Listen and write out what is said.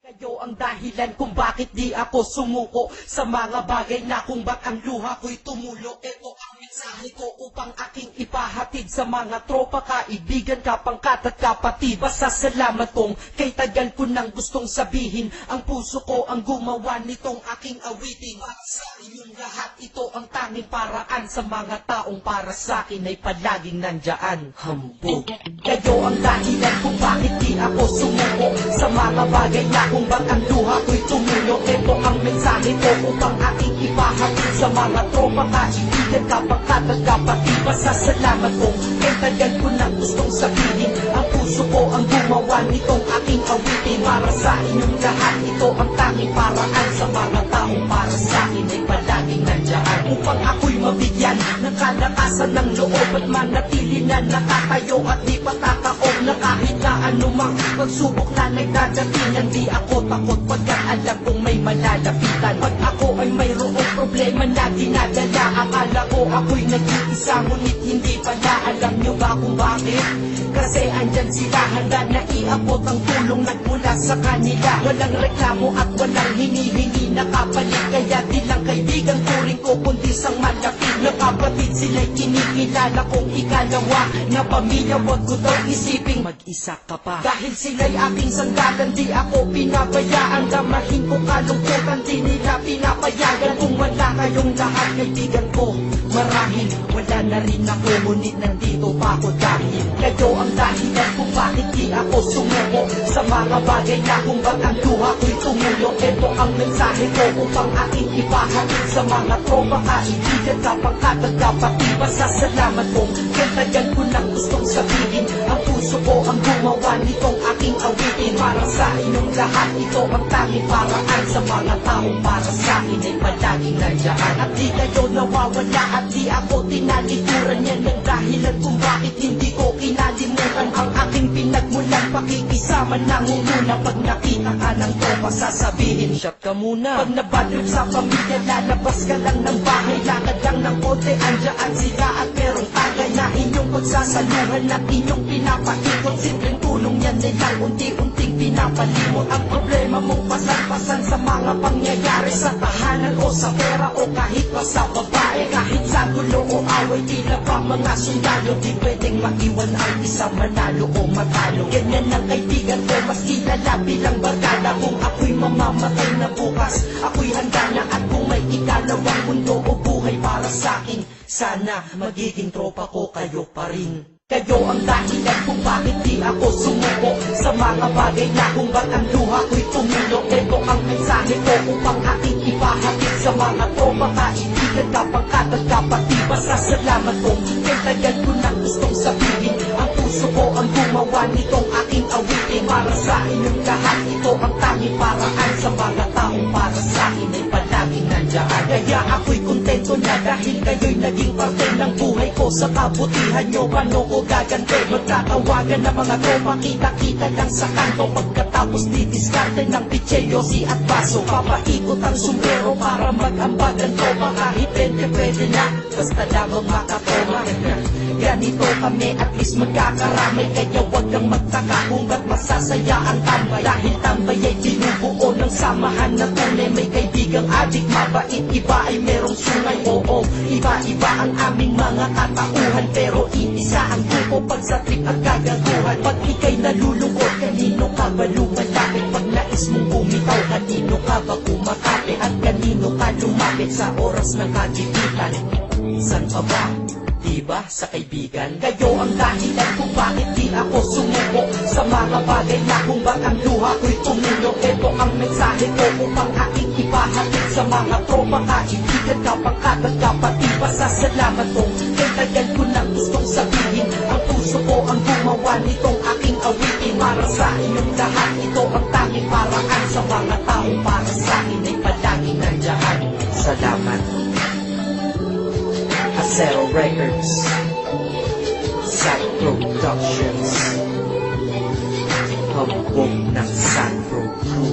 Kayo ang dahilan kung bakit di ako sumuko sa mga bagay na kung ba't ang luha ko'y tumulo. Ito ang mensahe ko upang aking ipahatid sa mga tropa, kaibigan, kapangkat at kapatid. Pasasalamat kong kay tagal ko nang gustong sabihin, ang puso ko ang gumawa nitong aking awitin. Para sa inyong lahat, ito ang tanging paraan sa mga taong para sa akin ay palaging nandyan. Hambog. Kayo ang dahilan kung bakit di ako sumuko sa mga bagay na kung ba't ang luha ko'y tumulo. Ito ang mensahe ko upang aking ipahatid sa mga tropa, kaibigan, kapangkat at kapatid. Pasasalamat kong kay tagal ko nang gustong sabihin, ang puso ko ang gumawa nitong aking awitin. Para sa inyong lahat, ito ang tanging paraan sa mga taong para sa akin ay palaging nandyan. Upang ako'y mabigyan ng kalakasan ng loob at manatili na nakatayo at di patataob na kahit na anumang pagsubok na nagdadatingan. Di ako takot pagkat alam kong may malalapitan. Pag ako ay mayroong problema na dinadala, akala ko ako'y nag-iisa, ngunit hindi pala. Alam nyo ba kung bakit? Kasi andyan sila, handa na iabot ang tulong nagmula sa kanila. Walang reklamo at walang hinihingi na kapalit. Kaya di lang kaibigan turing ko kundi sang malapit na kapatid. Sila'y kinikilala kong ikalawa na pamilya. Wag ko daw isiping mag-isa ka pa, dahil sila'y aking sandalan. Di ako pinabayaan, damahin ko kalungkutan, di nila pinapayagan. Kung wala kayong lahat kaibigan ko, marahil wala na rin ako, ngunit nandito pa ako dahil kayo ang dahilan kung bakit di ako sumuko sa mga bagay na kung ba't ang luha ko'y tumulo. Ito ang mensahe ko upang aking ipahatid sa mga tropa, kaibigan, kapangkat at kapatid. Pasasalamat kong kay tagal ko nang gustong sabihin, ang puso ko ang gumawa nitong aking awitin. Para sa inyong lahat, ito ang tanging paraan sa mga taong para sa akin ay palaging nandyan. At di kayo nawawala at di ako tinalikuran. Yan ang dahilan kung bakit hindi ko kinalimutan ang aking pinagmulan. Pakikisama nangunguna pag nakita ka ng tropa, sasabihin shot ka muna. Pag nabatrip sa pamilya, lalabas ka lang ng bahay, lakad lang ng konti, andyan sila at merong tagay na inyong pagsasaluhan at inyong pinapaikot. Simpleng tulong yan nilang unti-unting pinapalimot ang problema mong pasan-pasan sa mga pangyayari sa tahanan o sa pera o kahit pa sa babae. Kahit sa gulo o away, tila pa mga sundalo, di pwedeng maiwan ang isa, manalo o matalo. Ganyan ang kaibigan ko, mas kilala bilang barkada. Kung ako'y mamamatay na bukas, ako'y handa na. At kung may ikalawang mundo o buhay para sa akin, sana magiging tropa ko kayo pa rin. Kayo ang dahilan kung bakit di ako sumuko sa mga bagay na kung ba't ang luha ko'y tumulo. Ito ang mensahe ko upang aking ipahatid sa mga tropa, kaibigan, kapangkat at kapatid. Pasasalamat kong kay tagal ko nang gustong sabihin, ang puso ko ang gumawa nitong aking awitin. Para sa inyong lahat, ito ang tanging paraan sa mga taong para sa akin ay palaging nandyan. Kaya ako'y kontento na dahil kayo'y naging parte ng buhay ko. Sa kabutihan nyo, paano ko gagante? Magtatawagan ng mga tropa, kita-kita lang sa kanto. Pagkatapos didiskarte ng pitseyosi at baso, papaikot ang sombrero para mag-ambag ang tropa. Kahit 20 pwede na, basta lamang makatoma. Ganito kami, at least magkakaramay. Kaya wag kang magtaka kung ba't masasaya ang tambay. Dahil tambay ay binubuo ng samahan na tunay. May kaibigang adik, mabait, iba ay merong sungay. Oo, iba-iba ang aming mga katauhan, pero iisa ang grupo pag sa trip at kagaguhan. Pag ika'y nalulungkot, kanino ka ba lumalapit? Pag nais mong bumitaw, kanino ka ba kumakape? At kanino ka lumapit sa oras ng kagipitan? San pa ba? Diba sa kaibigan? Kayo ang dahilan kung bakit di ako sumuko sa mga bagay na kung ba't ang luha ko'y tumulo. Ito ang mensahe ko upang aking ipahatid sa mga tropa, kaibigan, kapangkat at kapatid. Pasasalamat kong kay tagal ko nang gustong sabihin, ang puso ko ang gumawa nitong aking awitin. Para sa inyong lahat, ito ang tanging paraan sa mga taong para sa akin ay palaging nandyan. Salamat. Acero Records, Sad Productions, hambog ng Sad Pro Crew.